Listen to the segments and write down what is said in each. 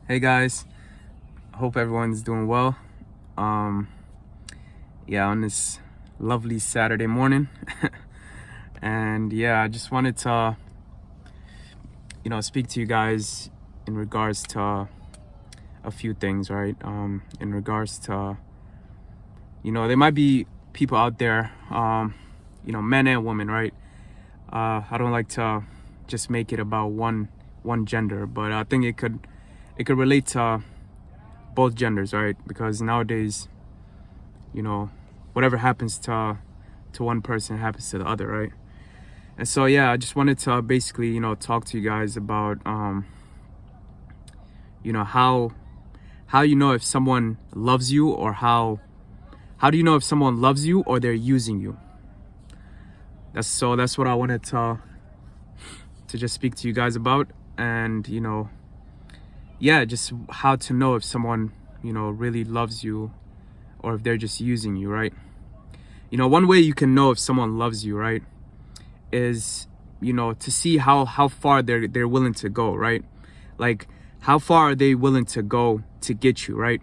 Hey guys, hope everyone's doing well. Um, on this lovely Saturday morning, and I just wanted to, speak to you guys in regards to a few things, right? In regards to, there might be people out there, men and women, right? I don't like to just make it about one gender, but I think it could relate to both genders, right? Because nowadays, whatever happens to one person happens to the other, right? And so I just wanted to basically talk to you guys about how you know if someone loves you, or how do you know if someone loves you or they're using you. That's what I wanted to just speak to you guys about. And just how to know if someone really loves you or if they're just using you, right? One way you can know if someone loves you, right, is to see how far they're willing to go, right? Like, how far are they willing to go to get you, right?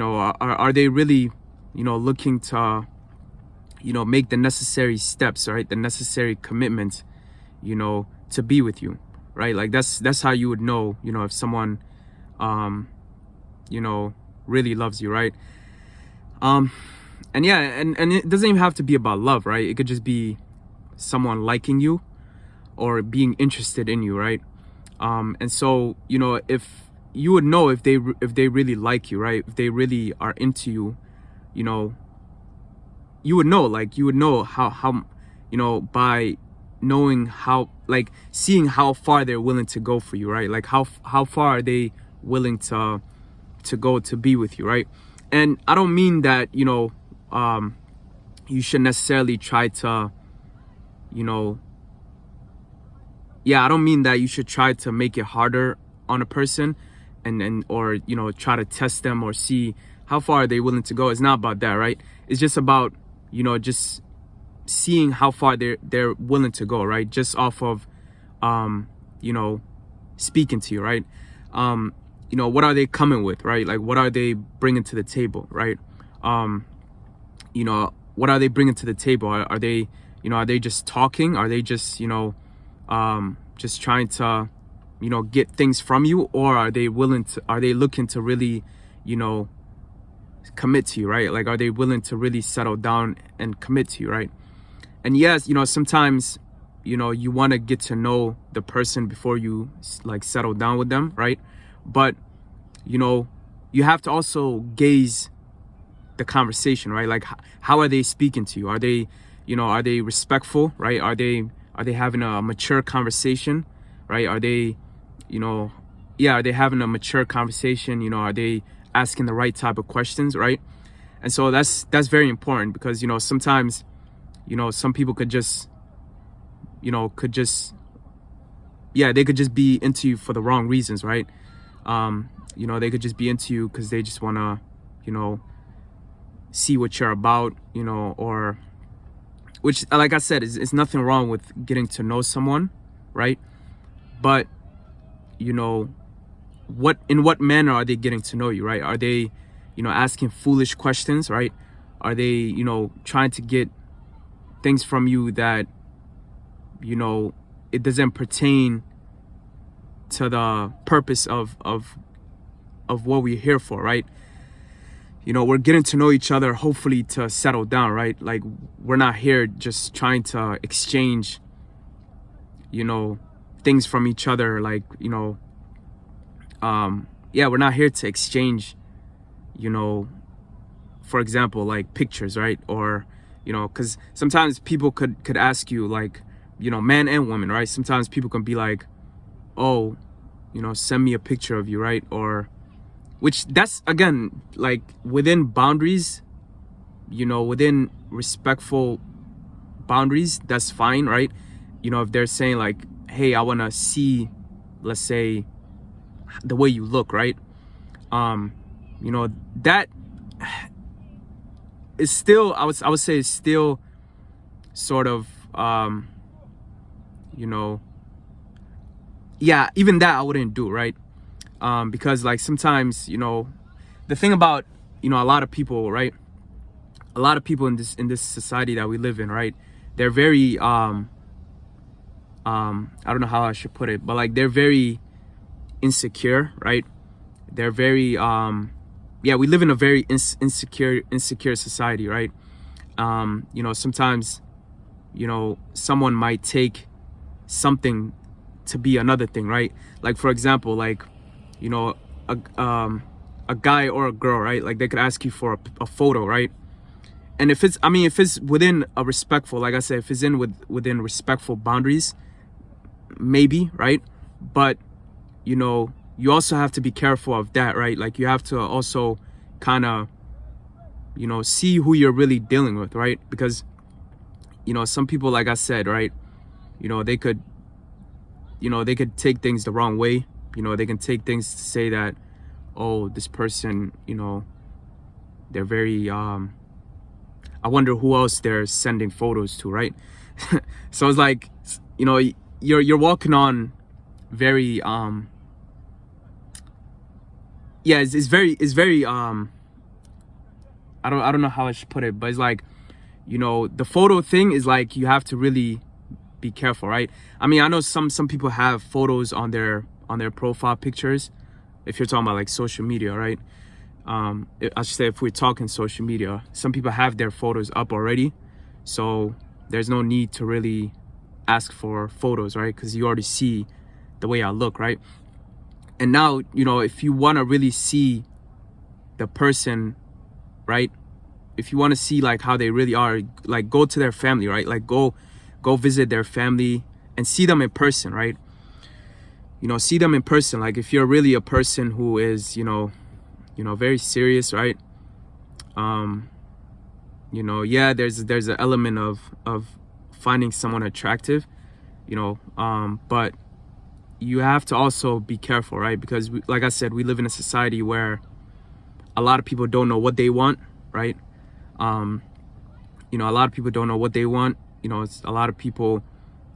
Are they really looking to make the necessary steps, right, the necessary commitment to be with you, right? Like, that's how you would know if someone really loves you, right? And it doesn't even have to be about love, right? It could just be someone liking you or being interested in you, right? And so if you would know if they really like you, right, if they really are into you, you would know how by knowing how, like, seeing how far they're willing to go for you, right? Like, how far are they willing to go to be with you, right? And I don't mean that you should necessarily try to I don't mean that you should try to make it harder on a person or try to test them or see how far are they willing to go. It's not about that, right? It's just about just seeing how far they're willing to go, right? Just off of speaking to you, right? What are they coming with, right? Like, what are they bringing to the table, right? What are they bringing to the table? Are they just talking? Are they just just trying to get things from you? Or are they looking to really commit to you, right? Like, are they willing to really settle down and commit to you, right? And yes, sometimes you want to get to know the person before you like settle down with them, right? But you have to also gauge the conversation, right? Like, how are they speaking to you? Are they respectful, right? Are they having a mature conversation, right? Are they are they having a mature conversation? Are they asking the right type of questions, right? And so that's very important, because sometimes some people could just they could just be into you for the wrong reasons, right? They could just be into you because they just want to see what you're about, or which, like I said, is nothing wrong with getting to know someone, right? But in what manner are they getting to know you, right? Are they asking foolish questions, right? Are they trying to get things from you that it doesn't pertain to the purpose of what we're here for, right? We're getting to know each other, hopefully to settle down, right? Like, we're not here just trying to exchange things from each other, like we're not here to exchange for example, like pictures, right? Or because sometimes people could ask you, like, man and woman, right? Sometimes people can be like, oh, send me a picture of you, right? Or, which, that's, again, like, within boundaries, within respectful boundaries, that's fine, right? If they're saying, like, hey, I want to see, let's say, the way you look, right? That is still, I would say, is still sort of even that I wouldn't do, right? Because like sometimes, you know, the thing about, you know, a lot of people, right? A lot of people in this society that we live in, right? They're very I don't know how I should put it, but like they're very insecure, right? They're very yeah, we live in a very insecure society, right? You know, sometimes, you know, someone might take something to be another thing, right? Like for example, like, you know, a guy or a girl, right? Like they could ask you for a photo, right? And if it's, I mean, if it's within a respectful, like I said, if it's within respectful boundaries, maybe, right? But, you know, you also have to be careful of that, right? Like you have to also kind of, you know, see who you're really dealing with, right? Because, you know, some people, like I said, right, you know, they could take things the wrong way. You know, they can take things to say that, oh, this person, you know, they're very I wonder who else they're sending photos to, right? So it's like, you know, you're walking on very yeah, it's very I don't know how I should put it, but it's like, you know, the photo thing is like you have to really be careful, right? I mean, I know some people have photos on their profile pictures, if you're talking about like social media, right? I should say, if we're talking social media, some people have their photos up already, so there's no need to really ask for photos, right? Because you already see the way I look, right? And now, you know, if you want to really see the person, right, if you want to see like how they really are, like go to their family, right? Like go visit their family and see them in person, right? You know, see them in person. Like if you're really a person who is, you know, very serious, right? You know, yeah, there's an element of finding someone attractive, you know, but you have to also be careful, right? Because like I said, we live in a society where a lot of people don't know what they want, right? You know, a lot of people don't know what they want. You know, it's a lot of people,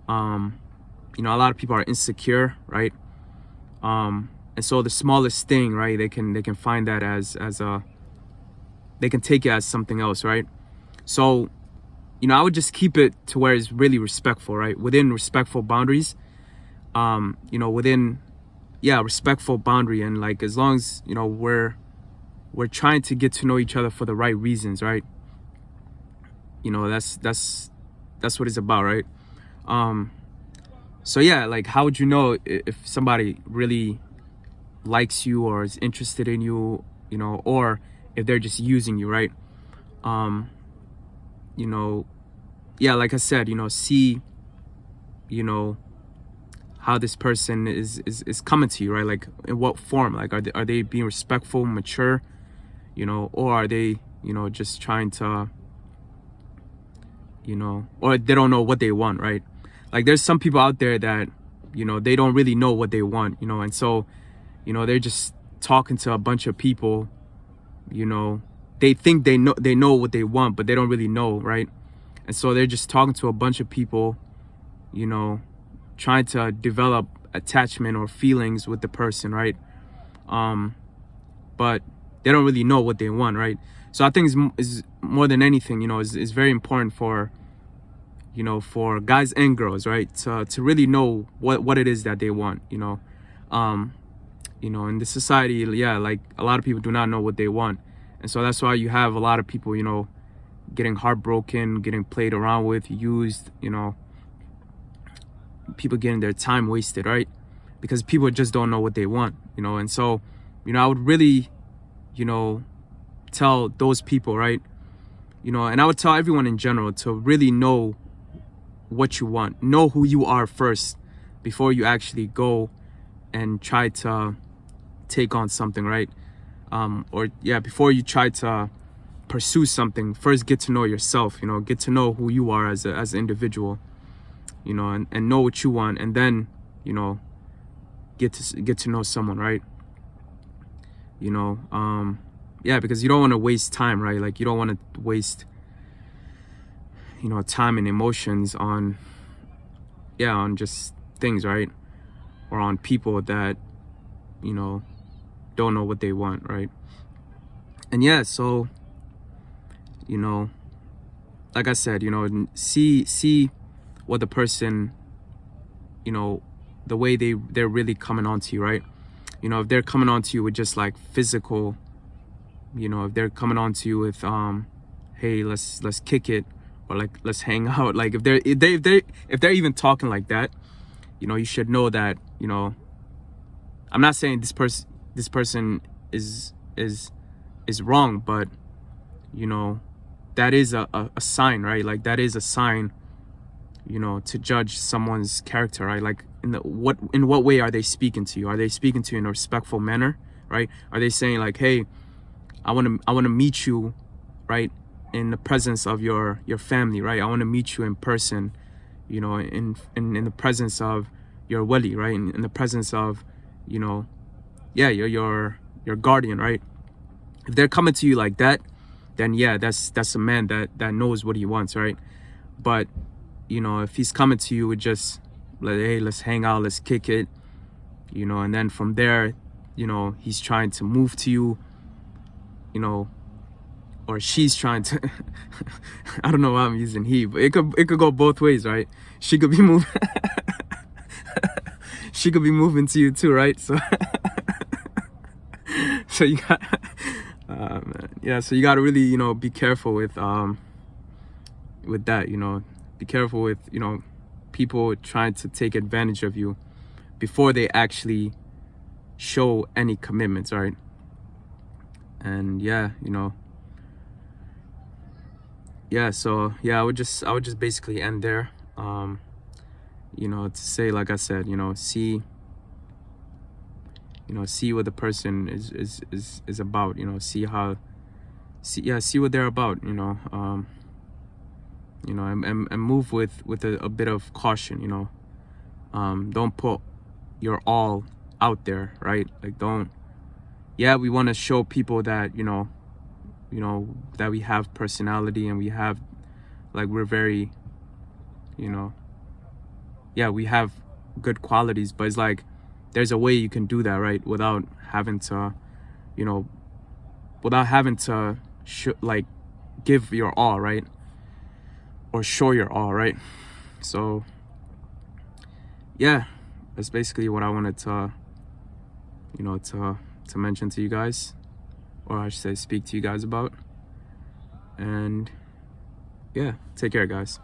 you know, a lot of people are insecure, right? And so the smallest thing, right, they can find that as a, they can take it as something else, right? So, you know, I would just keep it to where it's really respectful, right? Within respectful boundaries, you know, within, yeah, respectful boundary. And like, as long as, you know, we're trying to get to know each other for the right reasons, right? You know, that's what it's about, right? So yeah, like, how would you know if somebody really likes you or is interested in you, you know, or if they're just using you, right? You know, yeah, like I said, you know, see, you know, how this person is coming to you, right? Like in what form? Like are they being respectful, mature, you know, or are they, you know, just trying to, you know, or they don't know what they want, right? Like there's some people out there that, you know, they don't really know what they want, you know, and so, you know, they're just talking to a bunch of people, you know, they think they know what they want, but they don't really know, right? And so they're just talking to a bunch of people, you know, trying to develop attachment or feelings with the person, right? But they don't really know what they want, right? So I think is more than anything, you know, is very important for, you know, for guys and girls, right, to really know what it is that they want, you know. You know, in the society, yeah, like a lot of people do not know what they want, and so that's why you have a lot of people, you know, getting heartbroken, getting played around with, used, you know, people getting their time wasted, right? Because people just don't know what they want, you know. And so, you know, I would really, you know, tell those people, right, you know, and I would tell everyone in general to really know what you want, know who you are first before you actually go and try to take on something, right? Or yeah, before you try to pursue something, first get to know yourself, you know, get to know who you are as an individual, you know, and know what you want, and then, you know, get to know someone, right? You know, yeah, because you don't want to waste time, right? Like you don't want to waste, you know, time and emotions on, yeah, on just things, right? Or on people that, you know, don't know what they want, right? And yeah, so, you know, like I said, you know, see what the person, you know, the way they're really coming on to you, right? You know, if they're coming on to you with just like physical, you know, if they're coming on to you with hey, let's kick it, or like let's hang out, like if they're even talking like that, you know, you should know that, you know, I'm not saying this person is wrong, but you know, that is a sign, right? Like that is a sign, you know, to judge someone's character, right? Like in what way are they speaking to you? Are they speaking to you in a respectful manner, right? Are they saying like, hey, I want to meet you, right, in the presence of your family, right? I want to meet you in person, you know, in the presence of your wali, right? In the presence of, you know, yeah, your guardian, right? If they're coming to you like that, then yeah, that's a man that knows what he wants, right? But you know, if he's coming to you with just like, hey, let's hang out, let's kick it, you know, and then from there, you know, he's trying to move to you, you know, or she's trying to I don't know why I'm using he, but it could go both ways, right? She could be moving she could be moving to you too, right? So so you got yeah, so you got to really, you know, be careful with that, you know. Be careful with, you know, people trying to take advantage of you before they actually show any commitments, right? And yeah, you know, yeah, so yeah, I would just basically end there, you know, to say, like I said, you know, see what the person is about, you know, see what they're about, you know, and move with a bit of caution, you know. Don't put your all out there, right? Like, don't, yeah, we want to show people that, you know, that we have personality and we have, like, we're very, you know, yeah, we have good qualities, but it's like, there's a way you can do that, right? Without having to, you know, like, give your all, right? Or show your all, right? So yeah, that's basically what I wanted to, you know, to mention to you guys, or I should say speak to you guys about. And yeah, take care, guys.